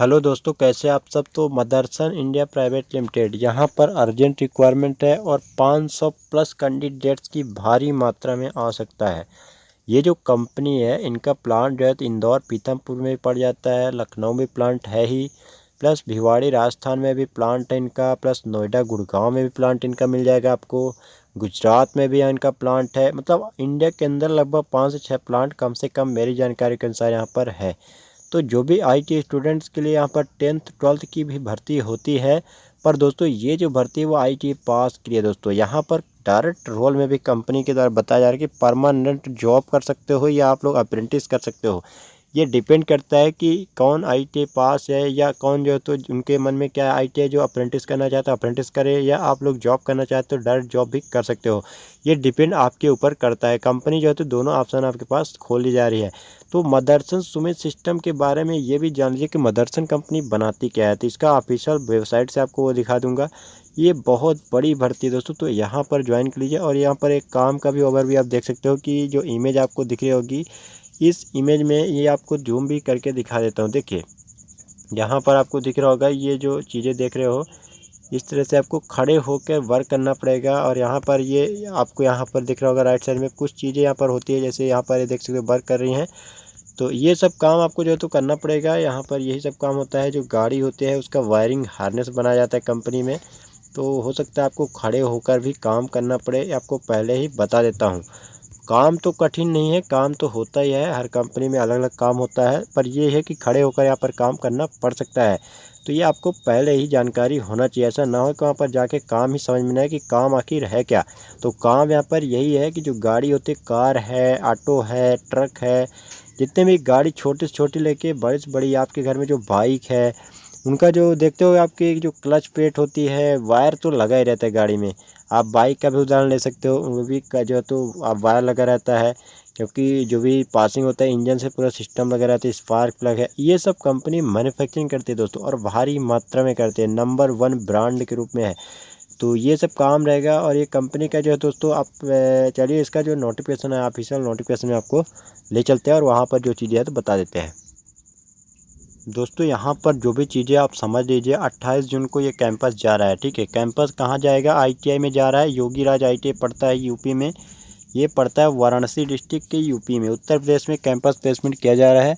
Hello दोस्तों, कैसे आप सब। तो मदरसन इंडिया प्राइवेट लिमिटेड यहाँ पर अर्जेंट रिक्वायरमेंट है और 500 प्लस कैंडिडेट्स की भारी मात्रा में आवश्यकता है। ये जो कंपनी है इनका प्लांट जो है तो इंदौर पीथमपुर में भी पड़ जाता है, लखनऊ में प्लांट है ही, प्लस भिवाड़ी राजस्थान में भी प्लांट है इनका, प्लस नोएडा गुड़गांव में भी प्लांट इनका मिल जाएगा आपको, गुजरात में भी इनका प्लांट है। मतलब इंडिया के अंदर लगभग 5 से 6 प्लांट कम से कम मेरी जानकारी के अनुसार यहाँ पर है। तो जो भी आईटी स्टूडेंट्स के लिए यहाँ पर 10th 12th की भी भर्ती होती है। पर दोस्तों ये जो भर्ती है वो आईटी पास के लिए दोस्तों, यहाँ पर डायरेक्ट रोल में भी कंपनी के द्वारा बताया जा रहा है कि परमानेंट जॉब कर सकते हो या आप लोग अप्रेंटिस कर सकते हो। ये डिपेंड करता है कि कौन आईटी पास है या कौन जो है तो उनके मन में क्या आईटी है, जो अप्रेंटिस करना चाहता है अप्रेंटिस करे, या आप लोग जॉब करना चाहते हो डायरेक्ट जॉब भी कर सकते हो। ये डिपेंड आपके ऊपर करता है। कंपनी जो है तो दोनों ऑप्शन आपके पास खोली जा रही है। तो मदरसन सुमित सिस्टम के बारे में ये भी जान लीजिए कि मदरसन कंपनी बनाती क्या है। तो इसका ऑफिशियल वेबसाइट से आपको वो दिखा दूंगा। ये बहुत बड़ी भर्ती है दोस्तों, तो यहाँ पर ज्वाइन कर लीजिए। और यहाँ पर एक काम का भी ओवर भी आप देख सकते हो कि जो इमेज आपको दिख रही होगी, इस इमेज में ये आपको जूम भी करके दिखा देता हूँ। देखिए यहाँ पर आपको दिख रहा होगा, ये जो चीज़ें देख रहे हो इस तरह से आपको खड़े होकर वर्क करना पड़ेगा। और यहाँ पर ये आपको यहाँ पर दिख रहा होगा राइट साइड में कुछ चीज़ें यहाँ पर होती है, जैसे यहाँ पर ये देख सकते हो वर्क कर रही हैं। तो ये सब काम आपको जो है तो करना पड़ेगा। यहाँ पर यही सब काम होता है। जो गाड़ी होती है उसका वायरिंग हार्नेस बनाया जाता है कंपनी में। तो हो सकता है आपको खड़े होकर भी काम करना पड़े, आपको पहले ही बता देता हूँ। काम तो कठिन नहीं है, काम तो होता ही है, हर कंपनी में अलग अलग काम होता है। पर ये है कि खड़े होकर यहाँ पर काम करना पड़ सकता है। तो ये आपको पहले ही जानकारी होना चाहिए। ऐसा ना हो कि वहाँ पर जाके काम ही समझ में ना आए कि काम आखिर है क्या। तो काम यहाँ पर यही है कि जो गाड़ी होती है, कार है, ऑटो है, ट्रक है, जितने भी गाड़ी छोटे से छोटी लेके बड़ी से बड़ी, आपके घर में जो बाइक है उनका जो देखते हो आपके जो क्लच प्लेट होती है, वायर तो लगा ही रहता है गाड़ी में। आप बाइक का भी उदाहरण ले सकते हो, वो भी का जो है तो आप वायर लगा रहता है, क्योंकि जो भी पासिंग होता है इंजन से पूरा सिस्टम लगा रहता है, स्पार्क प्लग है। ये सब कंपनी मैन्युफैक्चरिंग करती है दोस्तों, और भारी मात्रा में करते हैं, नंबर 1 ब्रांड के रूप में है। तो ये सब काम रहेगा। और ये कंपनी का जो है दोस्तों, आप चलिए इसका जो नोटिफिकेशन है ऑफिशियल नोटिफिकेशन में आपको ले चलते हैं और वहाँ पर जो चीज़ें है तो बता देते हैं। दोस्तों यहाँ पर जो भी चीज़ें आप समझ लीजिए, 28 जून को ये कैंपस जा रहा है। ठीक है, कैंपस कहाँ जाएगा, आईटीआई में जा रहा है। योगीराज आईटीआई पड़ता है यूपी में, ये पड़ता है वाराणसी डिस्ट्रिक्ट के यूपी में, उत्तर प्रदेश में कैंपस प्लेसमेंट किया जा रहा है।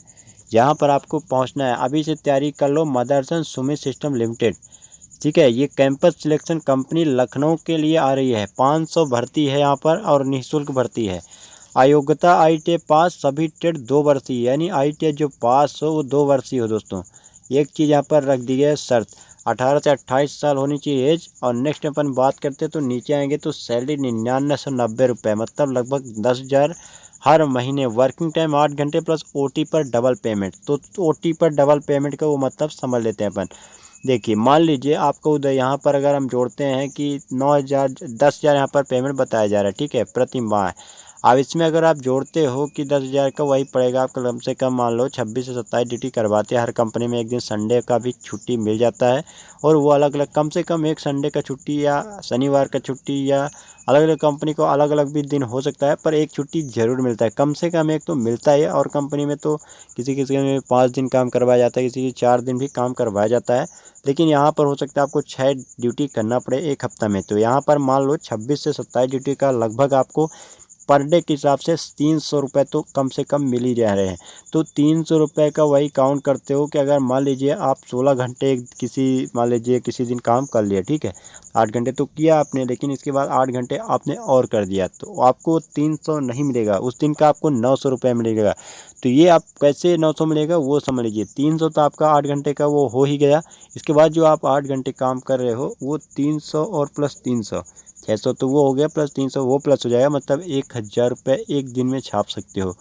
यहाँ पर आपको पहुँचना है, अभी से तैयारी कर लो। मदरसन सुमित सिस्टम लिमिटेड, ठीक है, ये कैंपस सिलेक्शन कंपनी लखनऊ के लिए आ रही है। 500 भर्ती है यहाँ पर और निःशुल्क भर्ती है। अयोग्यता आईटीआई पास, सभी ट्रेड 2 वर्षीय, यानी आईटीआई जो पास हो वो 2 वर्षीय हो दोस्तों। एक चीज़ यहाँ पर रख दी है शर्त, 18 से 28 साल होनी चाहिए एज। और नेक्स्ट अपन बात करते हैं तो नीचे आएंगे तो सैलरी 9990 रुपये, मतलब लगभग 10,000 हर महीने। वर्किंग टाइम 8 घंटे प्लस ओटी पर डबल पेमेंट। तो ओटी पर डबल पेमेंट का वो मतलब समझ लेते हैं अपन। देखिए मान लीजिए आपको उधर यहाँ पर अगर हम जोड़ते हैं कि 9,000 10,000 यहाँ पर पेमेंट बताया जा रहा है, ठीक है, प्रति माह। अब इसमें अगर आप जोड़ते हो कि 10,000 का, वही पड़ेगा आपका कम से कम मान लो 26 से 27 ड्यूटी करवाते हैं हर कंपनी में। एक दिन संडे का भी छुट्टी मिल जाता है, और वो अलग अलग, कम से कम एक संडे का छुट्टी या शनिवार का छुट्टी, या अलग अलग कंपनी को अलग अलग भी दिन हो सकता है, पर एक छुट्टी ज़रूर मिलता है, कम से कम एक तो मिलता है। और कंपनी में तो किसी किसी में 5 दिन काम करवाया जाता है, किसी की 4 दिन भी काम करवाया जाता है। लेकिन यहाँ पर हो सकता है आपको 6 ड्यूटी करना पड़े एक हफ्ता में। तो यहाँ पर मान लो 26 से 27 ड्यूटी का लगभग आपको पर डे के हिसाब से 300 रुपये तो कम से कम मिल ही जा रहे हैं। तो 300 रुपये का वही काउंट करते हो कि अगर मान लीजिए आप 16 घंटे किसी, मान लीजिए किसी दिन काम कर लिया, ठीक है, 8 घंटे तो किया आपने, लेकिन इसके बाद 8 घंटे आपने और कर दिया, तो आपको 300 नहीं मिलेगा, उस दिन का आपको 900 रुपये मिलेगा। तो ये आप कैसे 900 मिलेगा वो समझ लीजिए। 300 तो आपका 8 घंटे का वो हो ही गया, इसके बाद जो आप 8 घंटे काम कर रहे हो वो 300 और प्लस 300, 600 तो वो हो गया, प्लस 300 वो प्लस हो जाएगा, मतलब 1,000 रुपये एक दिन में छाप सकते हो।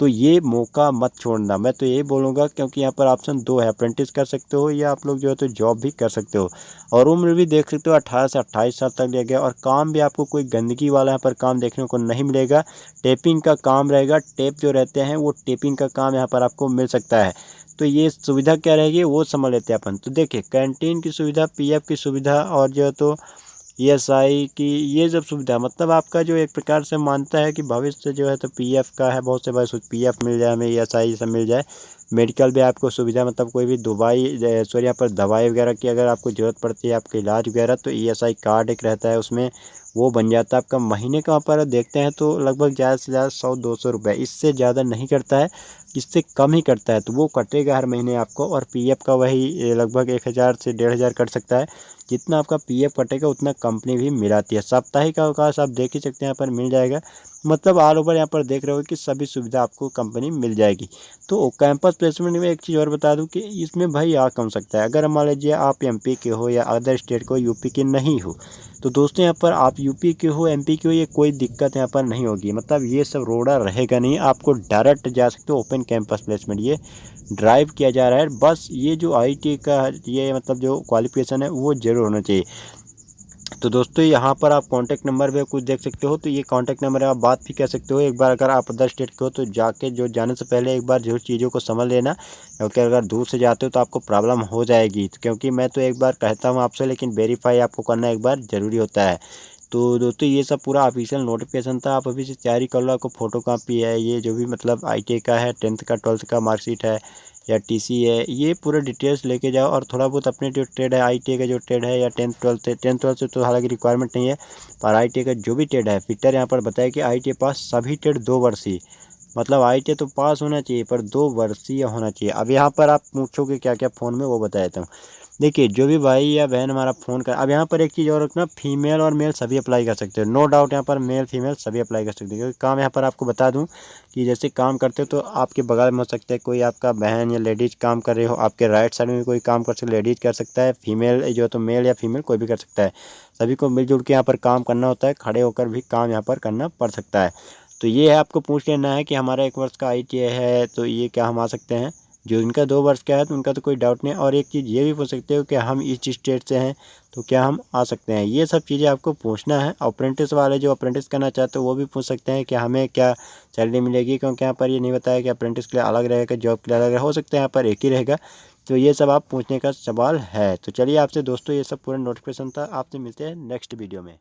तो ये मौका मत छोड़ना, मैं तो यही बोलूँगा, क्योंकि यहाँ पर ऑप्शन 2 है, अप्रेंटिस कर सकते हो या आप लोग जो है तो जॉब भी कर सकते हो। और उम्र भी देख सकते हो 18 से 28 साल तक लिया गया। और काम भी आपको कोई गंदगी वाला यहाँ पर काम देखने को नहीं मिलेगा। टेपिंग का काम रहेगा, टेप जो रहते हैं वो टेपिंग का काम यहाँ पर आपको मिल सकता है। तो ये सुविधा क्या रहेगी वो समझ लेते हैं अपन। तो देखिए कैंटीन की सुविधा, पीएफ की सुविधा, और जो है तो ईएसआई की, ये सब सुविधा, मतलब आपका जो एक प्रकार से मानता है कि भविष्य जो है तो पीएफ का है, बहुत से भाई सोच पीएफ मिल जाए हमें, ईएसआई सब मिल जाए। मेडिकल भी आपको सुविधा, मतलब कोई भी यहाँ पर दवाई वगैरह की अगर आपको ज़रूरत पड़ती है, आपके इलाज वगैरह, तो ESI कार्ड एक रहता है उसमें, वो बन जाता है आपका। महीने का वहाँ पर देखते हैं तो लगभग ज़्यादा से ज़्यादा 100-200 रुपये, इससे ज़्यादा नहीं करता है, इससे कम ही करता है। तो वो कटेगा हर महीने आपको। और PF का वही लगभग 1000 से 1500 कट सकता है। जितना आपका PF कटेगा उतना कंपनी भी मिलाती है। साप्ताहिक अवकाश आप देख ही सकते हैं, यहाँ पर मिल जाएगा। मतलब ऑल ओवर यहाँ पर देख रहे हो कि सभी सुविधा आपको कंपनी मिल जाएगी। तो कैंपस प्लेसमेंट में एक चीज़ और बता दूं कि इसमें भाई आ कौन सकता है। अगर मान लीजिए आप MP के हो या अदर स्टेट को, UP के नहीं हो, तो दोस्तों यहाँ पर आप UP के हो, MP के हो, ये कोई दिक्कत यहाँ पर नहीं होगी। मतलब ये सब रोड़ा रहेगा नहीं, आपको डायरेक्ट जा सकते हो ओपन कैंपस प्लेसमेंट। ये ड्राइव किया जा रहा है। बस ये जो IT का ये मतलब जो क्वालिफिकेशन है वो जरूर होना चाहिए। तो दोस्तों यहाँ पर आप कॉन्टैक्ट नंबर पे कुछ देख सकते हो, तो ये कॉन्टैक्ट नंबर है, आप बात भी कर सकते हो। एक बार अगर आप अदर स्टेट के हो तो जाने से पहले एक बार जो चीज़ों को समझ लेना, क्योंकि अगर दूर से जाते हो तो आपको प्रॉब्लम हो जाएगी। क्योंकि मैं तो एक बार कहता हूँ आपसे, लेकिन वेरीफाई आपको करना एक बार ज़रूरी होता है। तो दोस्तों ये सब पूरा ऑफिशियल नोटिफिकेशन था, आप अभी से तैयारी कर लो। आपको फोटो कॉपी है, ये जो भी मतलब ITI का है, 10th का 12th का मार्कशीट है या TC है, ये पूरा डिटेल्स लेके जाओ। और थोड़ा बहुत अपने जो ट्रेड है, ITI का जो ट्रेड है या 10th 12th से तो हालांकि रिक्वायरमेंट नहीं है, पर ITI का जो भी ट्रेड है, फिटर यहाँ पर बताया कि ITI पास सभी ट्रेड 2 वर्षीय, मतलब ITI तो पास होना चाहिए पर 2 वर्षीय होना चाहिए। अब यहाँ पर आप पूछोगे क्या क्या फ़ोन में, वो बता देता हूँ। देखिए जो भी भाई या बहन हमारा फ़ोन कर, अब यहाँ पर एक चीज़ और रखना, फीमेल और मेल सभी अप्लाई कर सकते हो, नो डाउट। यहाँ पर मेल फीमेल सभी अप्लाई कर सकते हो। क्योंकि काम यहाँ पर आपको बता दूँ कि जैसे काम करते हो तो आपके बगल में हो सकता है कोई आपका बहन या लेडीज़ काम कर रहे हो, आपके राइट साइड में भी कोई काम कर सकते, लेडीज़ कर सकता है, फीमेल जो तो मेल या फीमेल कोई भी कर सकता है। सभी को मिलजुल के यहाँ पर काम करना होता है, खड़े होकर भी काम यहाँ पर करना पड़ सकता है। तो ये है, आपको पूछ लेना है कि हमारा 1 वर्ष का ITI है तो ये क्या हम आ सकते हैं। जो इनका 2 वर्ष का है तो उनका तो कोई डाउट नहीं। और एक चीज़ ये भी पूछ सकते हो कि हम इस स्टेट से हैं तो क्या हम आ सकते हैं। ये सब चीज़ें आपको पूछना है। अप्रेंटिस वाले जो अप्रेंटिस करना चाहते हो वो भी पूछ सकते हैं कि हमें क्या सैलरी मिलेगी, क्योंकि यहाँ पर ये नहीं बताया कि अप्रेंटिस के लिए अलग रहेगा, जॉब के लिए अलग रहेगा, हो सकता है यहाँ पर एक ही रहेगा। तो ये सब आप पूछने का सवाल है। तो चलिए आपसे दोस्तों ये सब पूरा नोटिफिकेशन था, आपसे मिलते हैं नेक्स्ट वीडियो में।